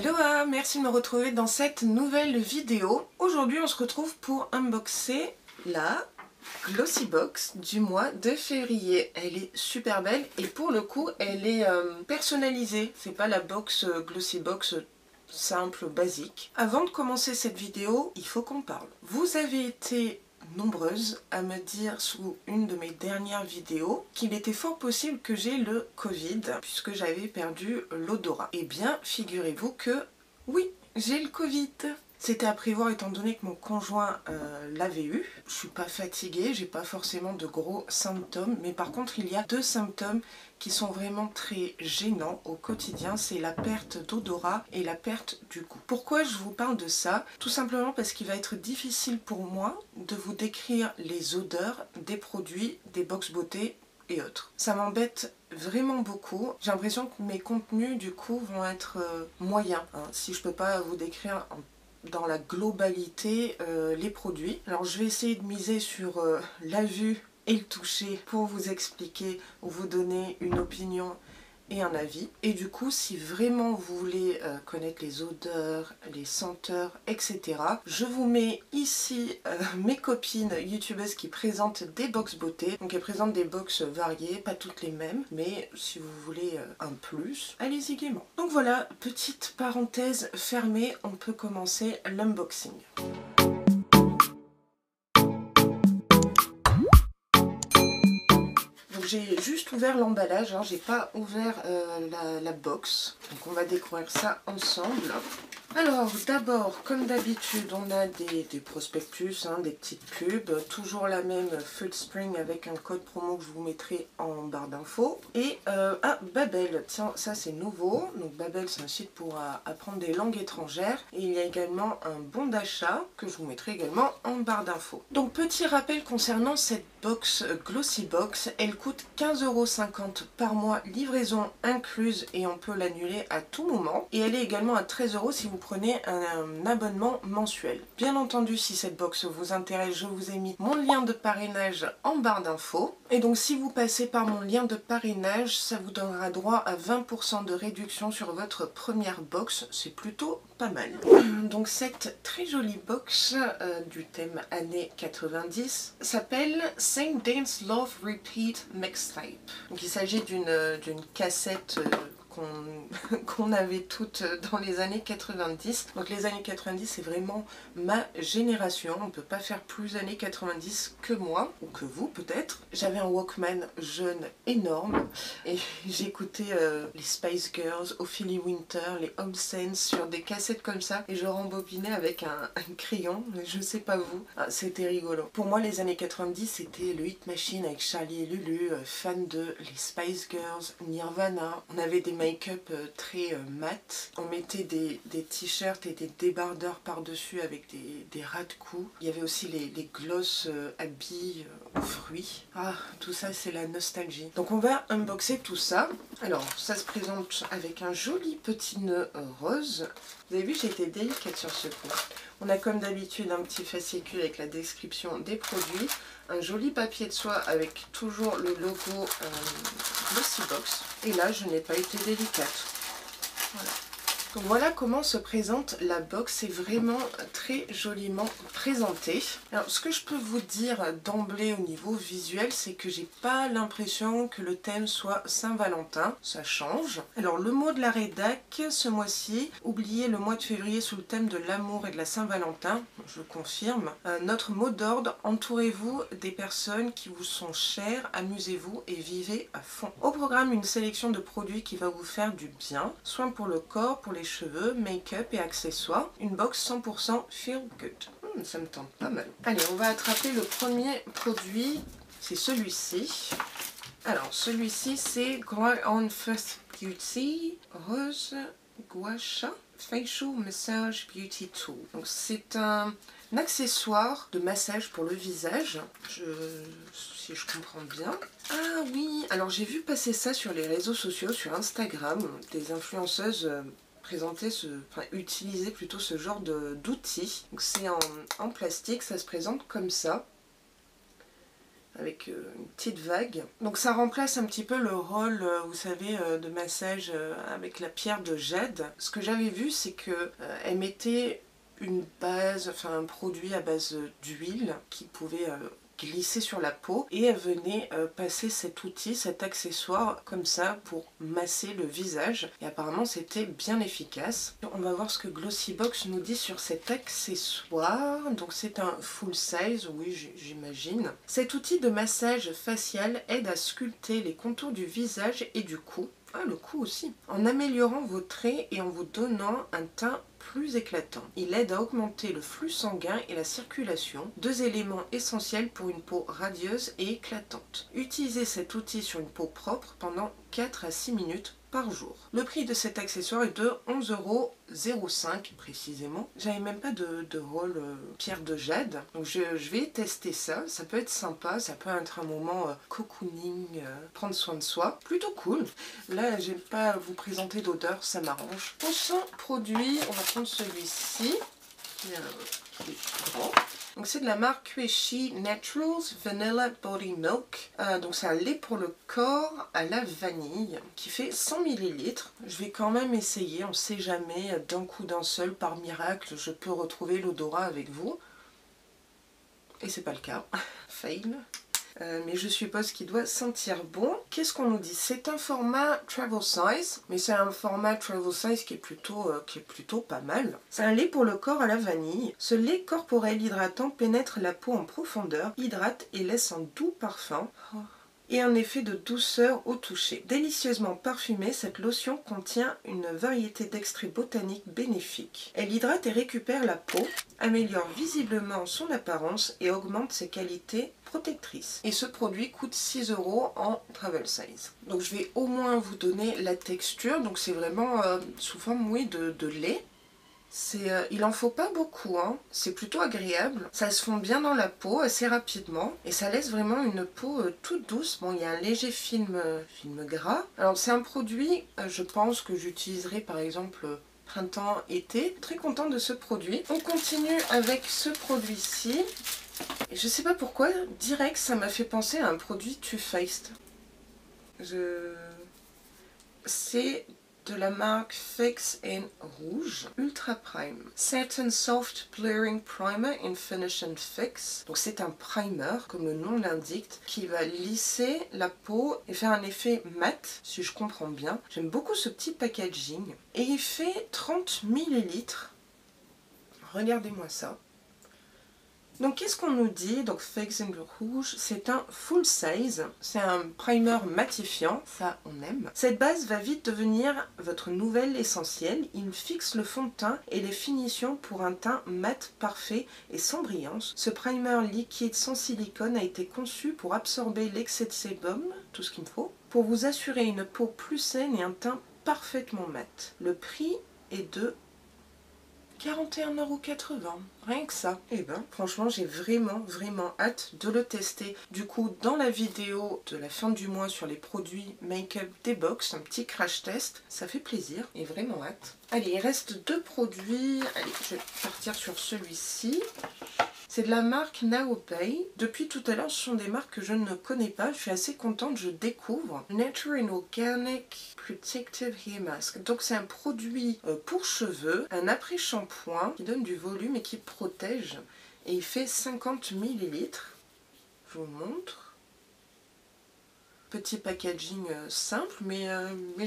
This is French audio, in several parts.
Aloha, merci de me retrouver dans cette nouvelle vidéo. Aujourd'hui on se retrouve pour unboxer la Glossy Box du mois de février. Elle est super belle et pour le coup elle est personnalisée. C'est pas la box Glossy Box simple, basique. Avant de commencer cette vidéo, il faut qu'on parle. Vous avez été nombreuses à me dire sous une de mes dernières vidéos qu'il était fort possible que j'ai le Covid puisque j'avais perdu l'odorat. Eh bien, figurez-vous que oui, j'ai le Covid. C'était à prévoir étant donné que mon conjoint l'avait eu. Je suis pas fatiguée, j'ai pas forcément de gros symptômes, mais par contre il y a deux symptômes qui sont vraiment très gênants au quotidien, c'est la perte d'odorat et la perte du goût. Pourquoi je vous parle de ça? Tout simplement parce qu'il va être difficile pour moi de vous décrire les odeurs des produits, des box beauté et autres. Ça m'embête vraiment beaucoup. J'ai l'impression que mes contenus du coup vont être moyens, hein, si je peux pas vous décrire dans la globalité les produits. Alors je vais essayer de miser sur la vue et le toucher pour vous expliquer ou vous donner une opinion et un avis. Et du coup, si vraiment vous voulez connaître les odeurs, les senteurs, etc., je vous mets ici mes copines youtubeuses qui présentent des box beauté. Donc elles présentent des box variées, pas toutes les mêmes, mais si vous voulez un plus, allez-y gaiement. Donc voilà, petite parenthèse fermée, on peut commencer l'unboxing. J'ai juste ouvert l'emballage, hein, j'ai pas ouvert la box, donc on va découvrir ça ensemble. Alors d'abord, comme d'habitude, on a des prospectus, hein, des petites pubs, toujours la même Foodspring avec un code promo que je vous mettrai en barre d'infos. Et Babbel, tiens ça c'est nouveau, donc Babbel c'est un site pour apprendre des langues étrangères. Et il y a également un bon d'achat que je vous mettrai également en barre d'infos. Donc petit rappel concernant cette box Glossy Box, elle coûte 15,50 € par mois, livraison incluse et on peut l'annuler à tout moment. Et elle est également à 13 € si vous prenez un abonnement mensuel. Bien entendu, si cette box vous intéresse, je vous ai mis mon lien de parrainage en barre d'infos. Et donc si vous passez par mon lien de parrainage, ça vous donnera droit à 20% de réduction sur votre première box. C'est plutôt pas mal. Donc cette très jolie box du thème années 90 s'appelle Saint Dance Love Repeat Mixtape. Donc il s'agit d'une cassette qu'on avait toutes dans les années 90. Donc les années 90 c'est vraiment ma génération, on ne peut pas faire plus années 90 que moi, ou que vous peut-être. J'avais un Walkman jaune énorme et j'écoutais les Spice Girls, Ophélie Winter, les Home Sense sur des cassettes comme ça et je rembobinais avec un crayon, je sais pas vous, c'était rigolo. Pour moi les années 90 c'était le Hit Machine avec Charlie et Lulu, fan de les Spice Girls, Nirvana, on avait des make-up très mat. On mettait des t-shirts et des débardeurs par-dessus avec des ras de cou. Il y avait aussi les gloss à billes aux fruits. Ah, tout ça c'est la nostalgie. Donc on va unboxer tout ça. Alors ça se présente avec un joli petit nœud rose. Vous avez vu, j'ai été délicate sur ce coup. On a comme d'habitude un petit fascicule avec la description des produits. Un joli papier de soie avec toujours le logo Glossy Box. Et là, je n'ai pas été délicate. Voilà. Donc voilà comment se présente la box, c'est vraiment très joliment présenté. Alors ce que je peux vous dire d'emblée au niveau visuel, c'est que j'ai pas l'impression que le thème soit Saint-Valentin, ça change. Alors le mot de la rédac ce mois-ci, oubliez le mois de février sous le thème de l'amour et de la Saint-Valentin, je confirme. Notre mot d'ordre, entourez-vous des personnes qui vous sont chères, amusez-vous et vivez à fond. Au programme, une sélection de produits qui va vous faire du bien, soins pour le corps, pour les cheveux, make-up et accessoires. Une box 100% feel good. Ça me tente pas mal. Allez, on va attraper le premier produit. C'est celui-ci. Alors, celui-ci, c'est Grow On First Beauty Rose Gua Sha Facial Massage Beauty Tool. Donc, c'est un accessoire de massage pour le visage. Si je comprends bien. Ah oui, alors j'ai vu passer ça sur les réseaux sociaux, sur Instagram, des influenceuses utiliser plutôt ce genre d'outils. Donc c'est en plastique, ça se présente comme ça. avec une petite vague. Donc ça remplace un petit peu le rôle, vous savez, de massage avec la pierre de jade. Ce que j'avais vu, c'est que elle mettait une base, enfin un produit à base d'huile qui pouvait glisser sur la peau et elle venait passer cet outil, cet accessoire comme ça pour masser le visage et apparemment c'était bien efficace. On va voir ce que Glossybox nous dit sur cet accessoire. Donc c'est un full size, oui j'imagine. Cet outil de massage facial aide à sculpter les contours du visage et du cou. Ah, le cou aussi. En améliorant vos traits et en vous donnant un teint plus éclatant. Il aide à augmenter le flux sanguin et la circulation, deux éléments essentiels pour une peau radieuse et éclatante. Utilisez cet outil sur une peau propre pendant 4 à 6 minutes par jour. Le prix de cet accessoire est de 11,05 € précisément. J'avais même pas de rôle pierre de jade. Donc je vais tester ça. Ça peut être sympa. Ça peut être un moment cocooning, prendre soin de soi. Plutôt cool. Là, j'ai pas à vous présenter d'odeur. Ça m'arrange. Prochain produit, on va prendre celui-ci. Qui est grand. Donc c'est de la marque Queshi Naturals Vanilla Body Milk. Donc c'est un lait pour le corps à la vanille qui fait 100 ml. Je vais quand même essayer, on ne sait jamais, d'un coup d'un seul, par miracle, je peux retrouver l'odorat avec vous. Et c'est pas le cas. Fail. Mais je suppose qu'il doit sentir bon. Qu'est-ce qu'on nous dit? C'est un format travel size, mais c'est un format travel size qui est plutôt pas mal. C'est un lait pour le corps à la vanille. Ce lait corporel hydratant pénètre la peau en profondeur, hydrate et laisse un doux parfum. Et un effet de douceur au toucher. Délicieusement parfumée, cette lotion contient une variété d'extraits botaniques bénéfiques. Elle hydrate et récupère la peau, améliore visiblement son apparence et augmente ses qualités protectrices. Et ce produit coûte 6 € en travel size. Donc je vais au moins vous donner la texture. Donc c'est vraiment sous forme, oui, de lait. Il en faut pas beaucoup, hein. C'est plutôt agréable. Ça se fond bien dans la peau assez rapidement et ça laisse vraiment une peau toute douce. Bon, il y a un léger film gras. Alors c'est un produit, je pense que j'utiliserai par exemple printemps-été. Très contente de ce produit. On continue avec ce produit-ci. Et je sais pas pourquoi, direct ça m'a fait penser à un produit Too Faced. C'est de la marque Fix in Rouge Ultra Prime. Satin Soft Blurring Primer in Finish and Fix. Donc c'est un primer, comme le nom l'indique, qui va lisser la peau et faire un effet mat, si je comprends bien. J'aime beaucoup ce petit packaging. Et il fait 30 ml. Regardez-moi ça. Donc qu'est-ce qu'on nous dit? Donc Fix in Rouge, c'est un full size, c'est un primer matifiant, ça on aime. Cette base va vite devenir votre nouvelle essentielle, il fixe le fond de teint et les finitions pour un teint mat parfait et sans brillance. Ce primer liquide sans silicone a été conçu pour absorber l'excès de sébum, tout ce qu'il me faut, pour vous assurer une peau plus saine et un teint parfaitement mat. Le prix est de 41,80 €, rien que ça. Et ben franchement j'ai vraiment hâte de le tester. Du coup dans la vidéo de la fin du mois sur les produits make-up des box, un petit crash test, ça fait plaisir et vraiment hâte. Allez, il reste 2 produits. Allez, je vais partir sur celui-ci. C'est de la marque Naopay. Depuis tout à l'heure, ce sont des marques que je ne connais pas. Je suis assez contente, je découvre. Nature and Organic Protective Hair Mask. Donc c'est un produit pour cheveux, un après-shampoing qui donne du volume et qui protège. Et il fait 50 ml. Je vous montre. Petit packaging simple, mais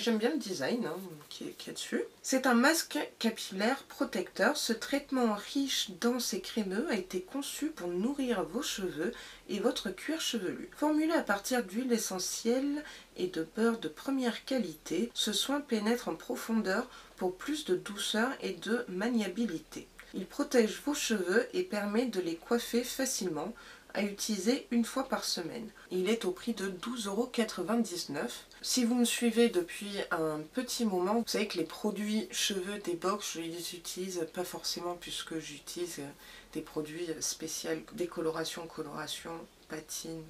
j'aime bien le design qui est dessus. C'est un masque capillaire protecteur. Ce traitement riche, dense et crémeux a été conçu pour nourrir vos cheveux et votre cuir chevelu. Formulé à partir d'huile essentielle et de beurre de première qualité, ce soin pénètre en profondeur pour plus de douceur et de maniabilité. Il protège vos cheveux et permet de les coiffer facilement, à utiliser une fois par semaine. Il est au prix de 12,99 €. Si vous me suivez depuis un petit moment, vous savez que les produits cheveux des box, je les utilise pas forcément puisque j'utilise des produits spéciaux, décoloration, coloration, patine,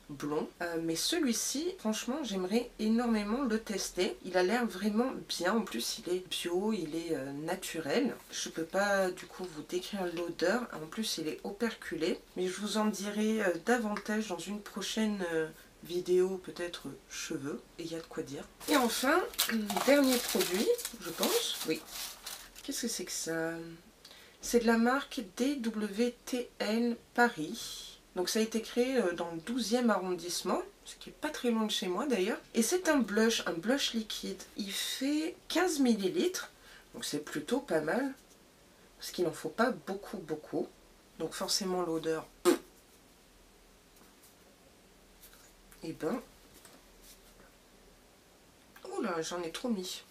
blond. Mais celui-ci, franchement, j'aimerais énormément le tester. Il a l'air vraiment bien. En plus, il est bio, il est naturel. Je peux pas du coup vous décrire l'odeur. En plus, il est operculé. Mais je vous en dirai davantage dans une prochaine vidéo, peut-être cheveux. Et il y a de quoi dire. Et enfin, dernier produit, je pense. Oui. Qu'est-ce que c'est que ça? C'est de la marque DWTN Paris. Donc ça a été créé dans le 12e arrondissement, ce qui n'est pas très loin de chez moi d'ailleurs. Et c'est un blush liquide. Il fait 15 ml, donc c'est plutôt pas mal, parce qu'il n'en faut pas beaucoup. Donc forcément l'odeur, et ben, oh là, j'en ai trop mis.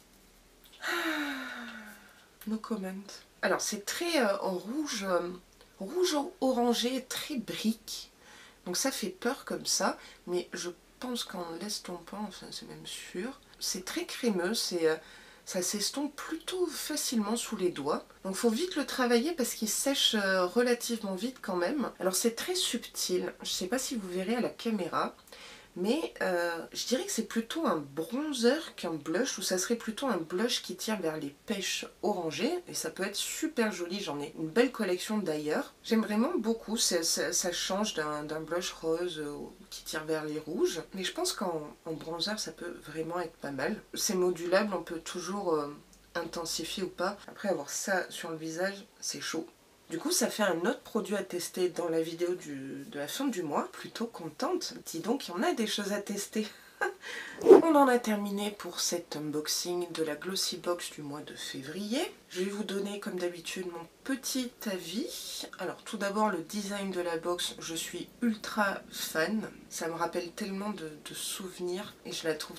No comment. Alors c'est très en rouge, rouge orangé, très brique. Donc ça fait peur comme ça, mais je pense qu'en l'estompant, enfin c'est même sûr, c'est très crémeux, ça s'estompe plutôt facilement sous les doigts. Donc il faut vite le travailler parce qu'il sèche relativement vite quand même. Alors c'est très subtil, je ne sais pas si vous verrez à la caméra, mais je dirais que c'est plutôt un bronzer qu'un blush, ou ça serait plutôt un blush qui tire vers les pêches orangées, et ça peut être super joli, j'en ai une belle collection d'ailleurs. J'aime vraiment beaucoup, ça change d'un blush rose qui tire vers les rouges, mais je pense qu'en bronzer ça peut vraiment être pas mal. C'est modulable, on peut toujours intensifier ou pas. Après avoir ça sur le visage, c'est chaud. Du coup, ça fait un autre produit à tester dans la vidéo de la fin du mois. Plutôt contente. Dis donc, il y en a des choses à tester. On en a terminé pour cet unboxing de la Glossy Box du mois de février. Je vais vous donner comme d'habitude mon petit avis. Alors tout d'abord le design de la box, je suis ultra fan. Ça me rappelle tellement de souvenirs et je la trouve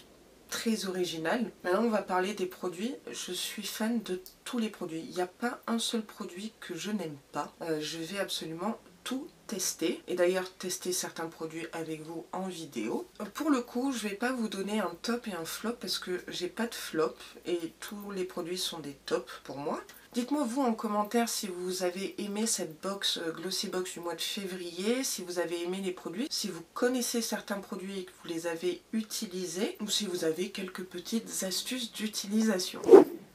très originale. Maintenant on va parler des produits. Je suis fan de tous les produits. Il n'y a pas un seul produit que je n'aime pas. Je vais absolument tout tester et d'ailleurs tester certains produits avec vous en vidéo. Pour le coup, je vais pas vous donner un top et un flop parce que j'ai pas de flop et tous les produits sont des tops pour moi. Dites-moi vous en commentaire si vous avez aimé cette box Glossy Box du mois de février, si vous avez aimé les produits, si vous connaissez certains produits et que vous les avez utilisés ou si vous avez quelques petites astuces d'utilisation.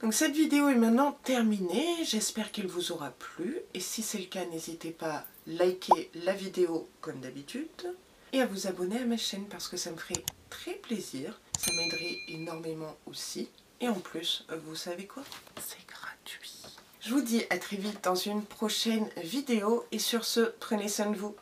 Donc cette vidéo est maintenant terminée, j'espère qu'elle vous aura plu et si c'est le cas n'hésitez pas à liker la vidéo comme d'habitude et à vous abonner à ma chaîne parce que ça me ferait très plaisir, ça m'aiderait énormément aussi et en plus vous savez quoi, c'est gratuit. Je vous dis à très vite dans une prochaine vidéo et sur ce prenez soin de vous.